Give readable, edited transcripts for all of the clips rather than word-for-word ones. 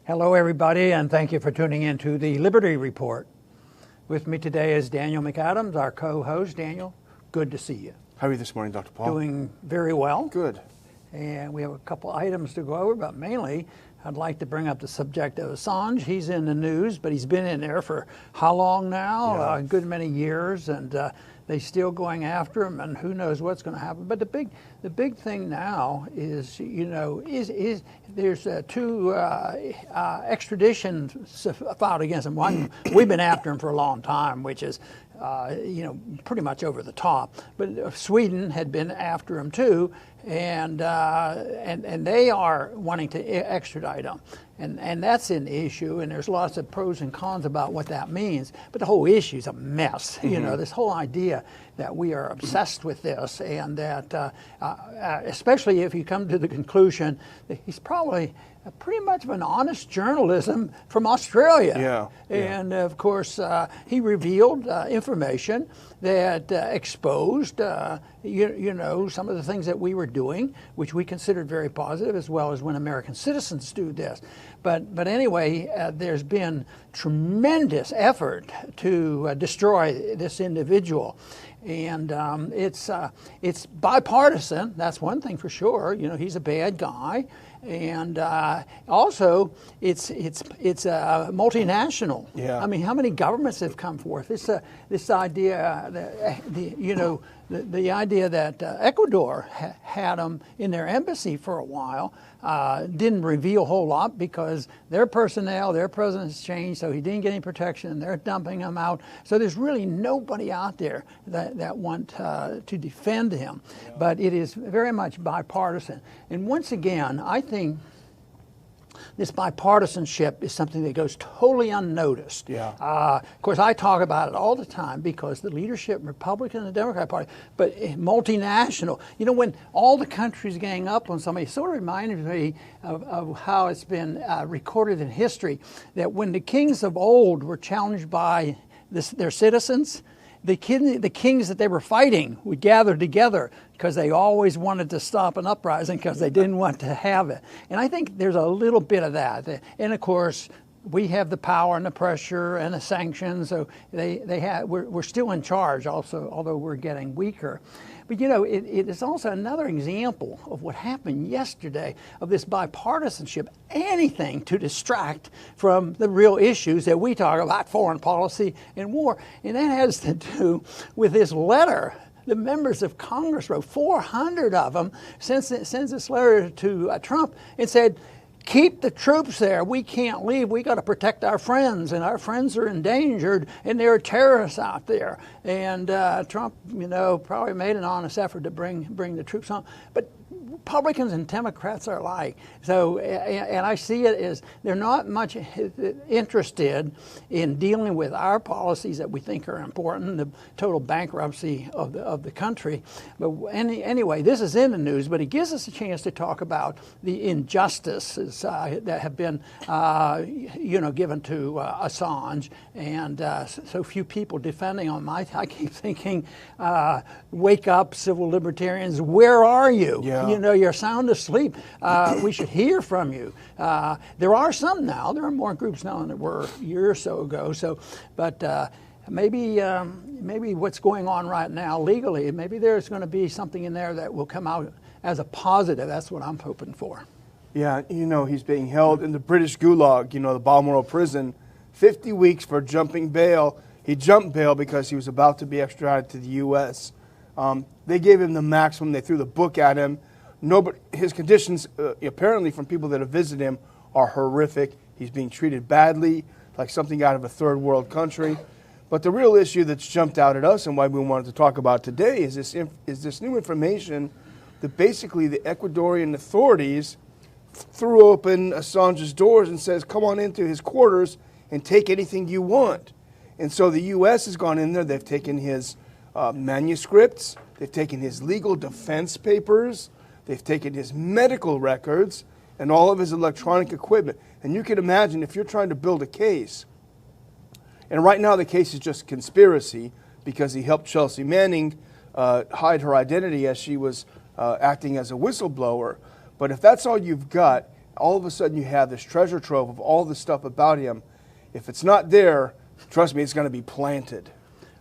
Hello, everybody, and thank you for tuning in to the Liberty Report. With me today is Daniel McAdams, our co-host. Daniel, good to see you. How are you this morning, Dr. Paul? Doing very well. Good. And we have a couple items to go over, but mainly I'd like to bring up the subject of Assange. He's in the news, but he's been in there for how long now? Yeah. A good many years, and they're still going after him, and who knows what's going to happen. But the big thing now is, is there's two extraditions filed against him. One, we've been after him for a long time, which is, pretty much over the top. But Sweden had been after him too, and they are wanting to extradite him. And that's an issue, and there's lots of pros and cons about what that means. But the whole issue is a mess. Mm-hmm. This whole idea that we are obsessed with this, and that especially if you come to the conclusion that he's probably pretty much of an honest journalism from Australia. Yeah. And of course, he revealed information that exposed, some of the things that we were doing, which we considered very positive, as well as when American citizens do this. But anyway, there's been tremendous effort to destroy this individual. And it's bipartisan. That's one thing for sure. He's a bad guy, and also it's multinational. Yeah. I mean, how many governments have come forth? This idea, the idea that Ecuador had them in their embassy for a while didn't reveal a whole lot because their personnel, their president's changed, so he didn't get any protection. They're dumping him out. So there's really nobody out there that want to defend him. Yeah. But it is very much bipartisan. And once again, I think this bipartisanship is something that goes totally unnoticed. Yeah. Of course, I talk about it all the time because the leadership, Republican and Democrat Party, but multinational. When all the countries gang up on somebody, it sort of reminded me of how it's been recorded in history that when the kings of old were challenged by their citizens, the kings that they were fighting would gather together because they always wanted to stop an uprising because they didn't want to have it. And I think there's a little bit of that. And of course, we have the power and the pressure and the sanctions, so we're still in charge also, although we're getting weaker. But it is also another example of what happened yesterday of this bipartisanship, anything to distract from the real issues that we talk about, foreign policy and war. And that has to do with this letter the members of Congress wrote, 400 of them, sent this letter to Trump and said, keep the troops there. We can't leave. We got to protect our friends, and our friends are endangered, and there are terrorists out there. And Trump, probably made an honest effort to bring the troops home. But Republicans and Democrats are alike. So, and I see it as they're not much interested in dealing with our policies that we think are important, the total bankruptcy of the country. But anyway, this is in the news, but it gives us a chance to talk about the injustices that have been, given to Assange, and so few people defending him. I keep thinking, wake up, civil libertarians, where are you? Yeah. You're sound asleep. We should hear from you. There are some now. There are more groups now than there were a year or so ago. But maybe what's going on right now legally, maybe there's going to be something in there that will come out as a positive. That's what I'm hoping for. Yeah, he's being held in the British Gulag, the Balmoral prison, 50 weeks for jumping bail. He jumped bail because he was about to be extradited to the U.S. They gave him the maximum. They threw the book at him. His conditions, apparently from people that have visited him, are horrific. He's being treated badly, like something out of a third world country. But the real issue that's jumped out at us and why we wanted to talk about today is this new information that basically the Ecuadorian authorities threw open Assange's doors and says, come on into his quarters and take anything you want. And so the U.S. has gone in there. They've taken his manuscripts. They've taken his legal defense papers. They've taken his medical records and all of his electronic equipment. And you can imagine if you're trying to build a case, and right now the case is just conspiracy because he helped Chelsea Manning hide her identity as she was acting as a whistleblower. But if that's all you've got, all of a sudden you have this treasure trove of all the stuff about him. If it's not there, trust me, it's going to be planted.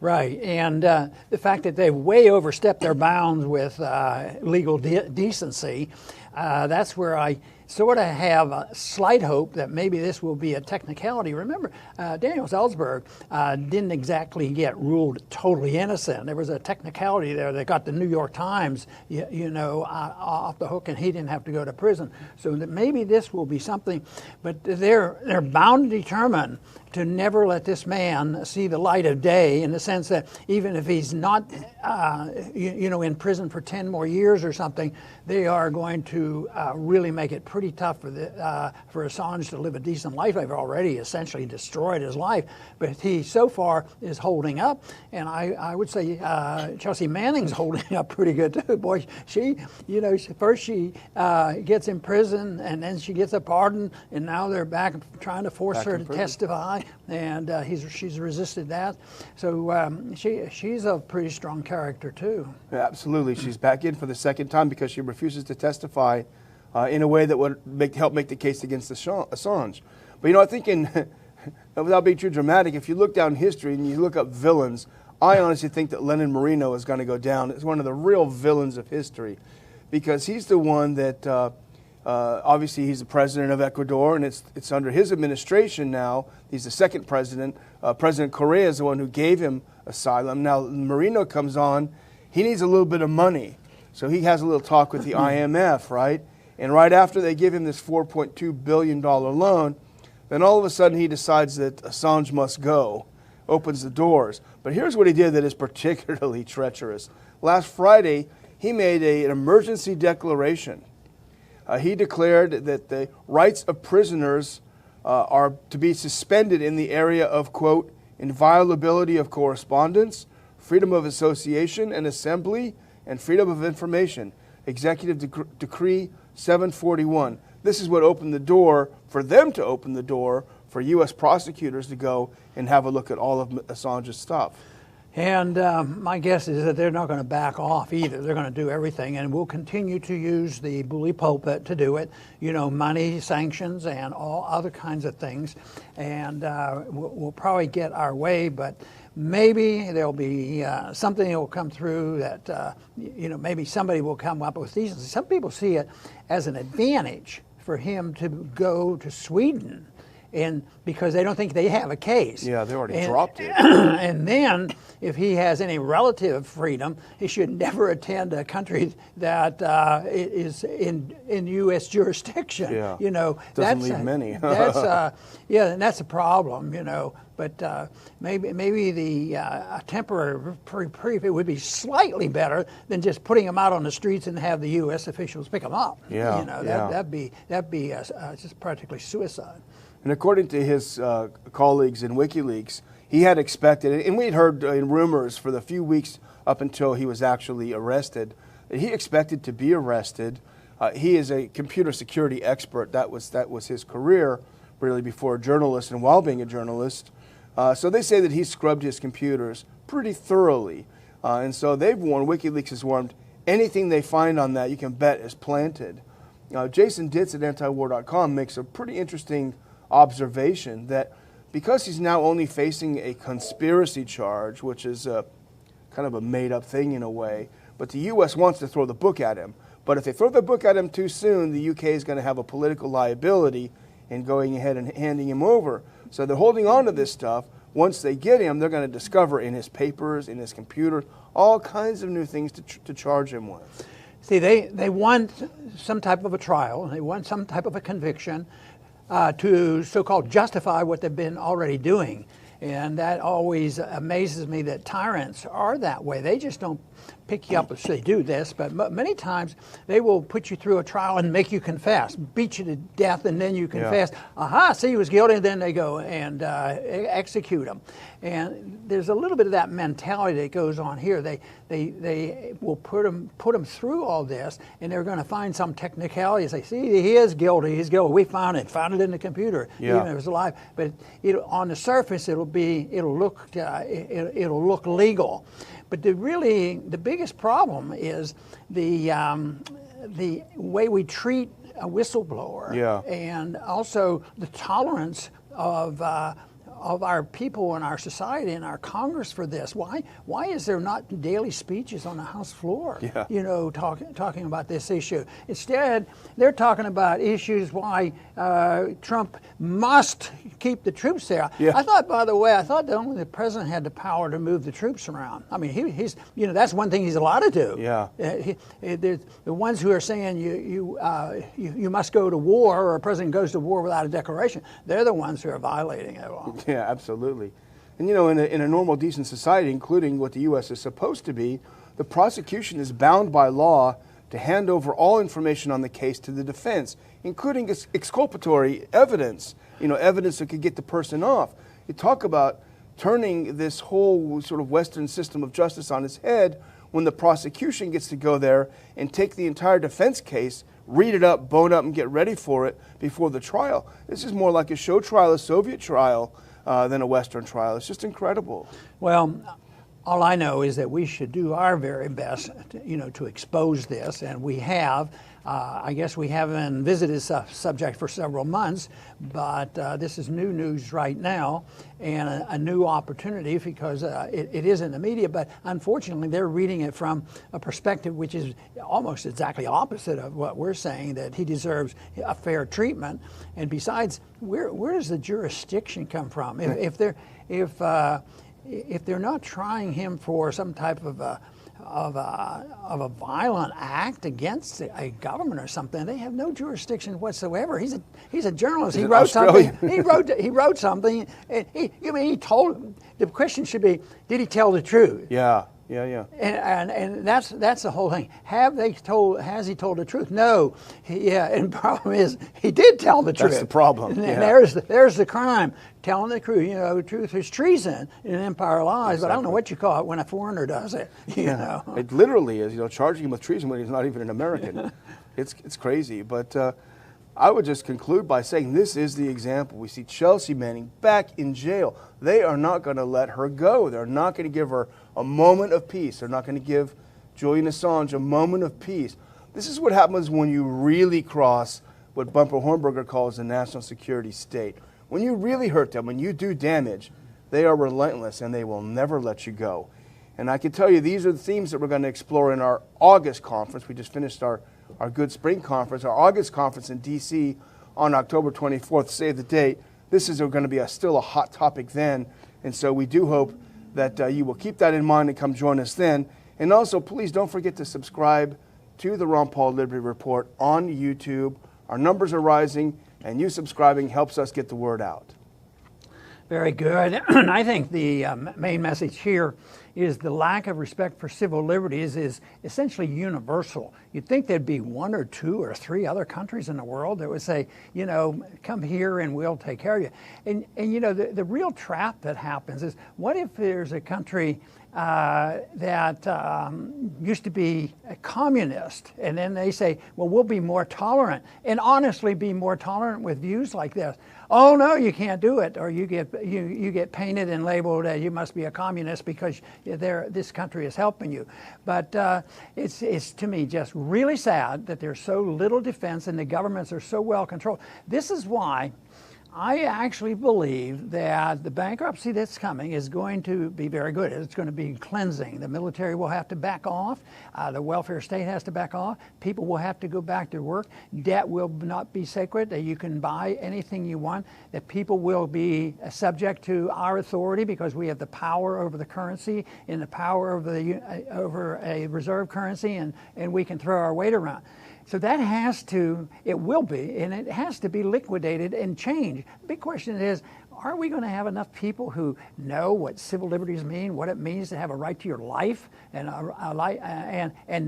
Right, and the fact that they've way overstepped their bounds with legal decency, that's where I sort of have a slight hope that maybe this will be a technicality. Remember, Daniel Ellsberg didn't exactly get ruled totally innocent. There was a technicality there that got the New York Times, off the hook, and he didn't have to go to prison. So that maybe this will be something, but they're bound to determine to never let this man see the light of day, in the sense that even if he's not, in prison for 10 more years or something, they are going to really make it pretty tough for Assange to live a decent life. They've already essentially destroyed his life, but he so far is holding up, and I would say Chelsea Manning's holding up pretty good too. Boy, first she gets in prison, and then she gets a pardon, and now they're back trying to force her to testify. And she's resisted that, so she's a pretty strong character too. Yeah, absolutely, she's back in for the second time because she refuses to testify in a way that would help make the case against Assange. But I think without being too dramatic, if you look down history and you look up villains, I honestly think that Lenin Moreno is going to go down as one of the real villains of history, because he's the one that. Obviously, he's the president of Ecuador, and it's under his administration now. He's the second president. President Correa is the one who gave him asylum. Now, Moreno comes on. He needs a little bit of money. So he has a little talk with the IMF, right? And right after they give him this $4.2 billion loan, then all of a sudden he decides that Assange must go, opens the doors. But here's what he did that is particularly treacherous. Last Friday, he made an emergency declaration. He declared that the rights of prisoners are to be suspended in the area of, quote, inviolability of correspondence, freedom of association and assembly, and freedom of information. Executive Decree 741. This is what opened the door for them to open the door for U.S. prosecutors to go and have a look at all of Assange's stuff. And my guess is that they're not going to back off either. They're going to do everything, and we'll continue to use the bully pulpit to do it. Money, sanctions, and all other kinds of things. And we'll probably get our way, but maybe there'll be something that will come through that, maybe somebody will come up with decency. Some people see it as an advantage for him to go to Sweden, and because they don't think they have a case. Yeah, they already dropped it. And then, if he has any relative freedom, he should never attend a country that is in U.S. jurisdiction. Yeah, doesn't leave many. And that's a problem. But maybe the temporary reprieve, it would be slightly better than just putting him out on the streets and have the U.S. officials pick him up. That'd be just practically suicide. And according to his colleagues in WikiLeaks, he had expected, and we'd heard in rumors for the few weeks up until he was actually arrested, that he expected to be arrested. He is a computer security expert. That was his career, really, before a journalist and while being a journalist. So they say that he scrubbed his computers pretty thoroughly. And so they've warned, WikiLeaks has warned, anything they find on that, you can bet, is planted. Jason Ditz at antiwar.com makes a pretty interesting observation that because he's now only facing a conspiracy charge, which is kind of a made-up thing in a way, but the U.S. wants to throw the book at him. But if they throw the book at him too soon, the U.K. is going to have a political liability in going ahead and handing him over. So they're holding on to this stuff. Once they get him, they're going to discover in his papers, in his computer, all kinds of new things to charge him with. See, they want some type of a trial, they want some type of a conviction, to so-called justify what they've been already doing. And that always amazes me that tyrants are that way. They just don't pick you up and say, do this, but many times they will put you through a trial and make you confess, beat you to death, and then you confess. Yeah. Aha, see, he was guilty, and then they go and execute him. And there's a little bit of that mentality that goes on here. They will put him through all this, and they're going to find some technicality and say, see, he is guilty, he's guilty. We found it in the computer, even if it was alive. But on the surface, it'll look legal. But the biggest problem is the way we treat a whistleblower, Yeah. and also the tolerance of our people and our society and our Congress for this. Why is there not daily speeches on the House floor, Yeah. you know, talking about this issue? Instead, they're talking about issues why Trump must keep the troops there. Yeah. I thought, by the way, that only the president had the power to move the troops around. I mean, he's, you know, that's one thing he's allowed to do. Yeah. The ones who are saying you must go to war, or a president goes to war without a declaration, they're the ones who are violating it all. Yeah, absolutely. And you know, in a normal, decent society, including what the U.S. is supposed to be, the prosecution is bound by law to hand over all information on the case to the defense, including exculpatory evidence, you know, evidence that could get the person off. You talk about turning this whole sort of Western system of justice on its head when the prosecution gets to go there and take the entire defense case, read it up, bone up, and get ready for it before the trial. This is more like a show trial, a Soviet trial, than a Western trial. It's just incredible. Well, all I know is that we should do our very best, you know, to expose this, and we have. I guess we haven't visited this subject for several months, but this is new news right now, and a new opportunity because it is in the media, but unfortunately they're reading it from a perspective which is almost exactly opposite of what we're saying, that he deserves a fair treatment. And besides, where does the jurisdiction come from? If they're not trying him for some type of a violent act against a government or something, they have no jurisdiction whatsoever. He's a journalist. He wrote something. He wrote something. And he told. The question should be, did he tell the truth? Yeah. And that's the whole thing. Has he told the truth? No. And the problem is he did tell the truth. That's the problem. And yeah. there's the crime. Telling the truth. You know, truth is treason in Empire Lies, exactly. But I don't know what you call it when a foreigner does it. You know. It literally is, you know, charging him with treason when he's not even an American. It's crazy. But I would just conclude by saying this is the example. We see Chelsea Manning back in jail. They are not going to let her go. They're not going to give her a moment of peace. They're not going to give Julian Assange a moment of peace. This is what happens when you really cross what Bumper Hornberger calls the national security state. When you really hurt them, when you do damage, they are relentless and they will never let you go. And I can tell you these are the themes that we're going to explore in our August conference. We just finished our Good Spring Conference. Our August conference in D.C. on October 24th, save the date. This is going to be still a hot topic then. And so we do hope that you will keep that in mind and come join us then. And also, please don't forget to subscribe to the Ron Paul Liberty Report on YouTube. Our numbers are rising, and you subscribing helps us get the word out. Very good. And I think the main message here is the lack of respect for civil liberties is essentially universal. You'd think there'd be one or two or three other countries in the world that would say, you know, come here and we'll take care of you. And you know, the real trap that happens is, what if there's a country that used to be a communist, and then they say, well, we'll be more tolerant, and honestly be more tolerant with views like this. Oh no, you can't do it, or you get painted and labeled you must be a communist because this country is helping you. But it's to me just really sad that there's so little defense and the governments are so well controlled. This is why I actually believe that the bankruptcy that's coming is going to be very good. It's going to be cleansing. The military will have to back off. The welfare state has to back off. People will have to go back to work. Debt will not be sacred, that you can buy anything you want. That people will be subject to our authority because we have the power over the currency and the power over a reserve currency, and we can throw our weight around. So that it will be, and it has to be liquidated and changed. The big question is, are we going to have enough people who know what civil liberties mean, what it means to have a right to your life, and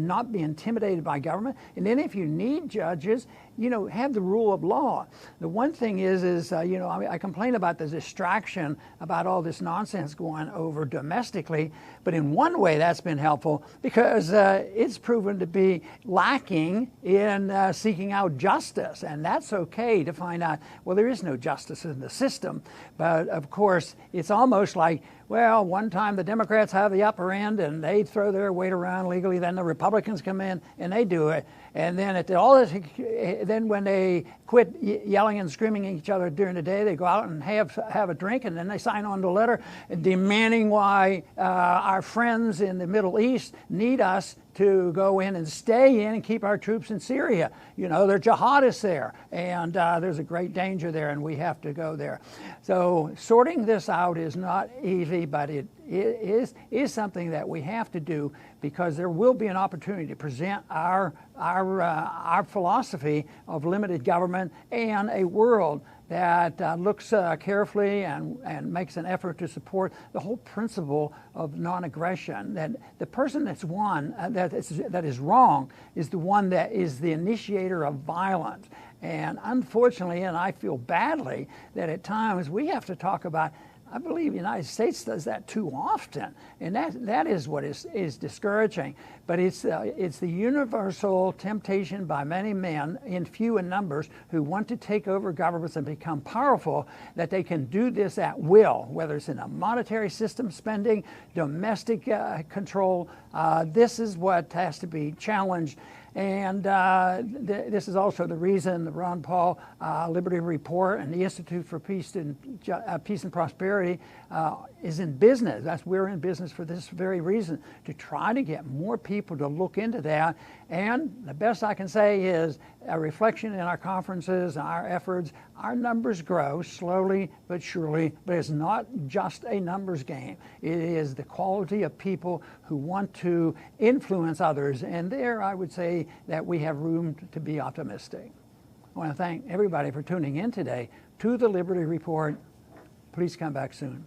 not be intimidated by government? And then if you need judges, you know, have the rule of law. The one thing is you know, I complain about the distraction about all this nonsense going over domestically, but in one way that's been helpful because it's proven to be lacking in seeking out justice, and that's okay to find out, well, there is no justice in the system. But of course, it's almost like, well, well, one time the Democrats have the upper end and they throw their weight around legally, then the Republicans come in and they do it. And then then when they quit yelling and screaming at each other during the day, they go out and have a drink, and then they sign on to a letter demanding why our friends in the Middle East need us to go in and stay in and keep our troops in Syria. You know, they're jihadists there, and there's a great danger there, and we have to go there. So sorting this out is not easy, but it is something that we have to do, because there will be an opportunity to present our philosophy of limited government and a world that looks carefully and makes an effort to support the whole principle of non-aggression. That the person that's that is wrong is the one that is the initiator of violence. And unfortunately, and I feel badly, that at times we have to talk about, I believe the United States does that too often, and that is what is discouraging. But it's the universal temptation by many men, in few in numbers, who want to take over governments and become powerful, that they can do this at will, whether it's in a monetary system spending, domestic control. This is what has to be challenged. And this is also the reason the Ron Paul Liberty Report and the Institute for Peace and Prosperity is in business. We're in business for this very reason, to try to get more people to look into that. And the best I can say is a reflection in our conferences, our efforts. Our numbers grow slowly but surely, but it's not just a numbers game. It is the quality of people who want to influence others. And there I would say that we have room to be optimistic. I want to thank everybody for tuning in today to the Liberty Report. Please come back soon.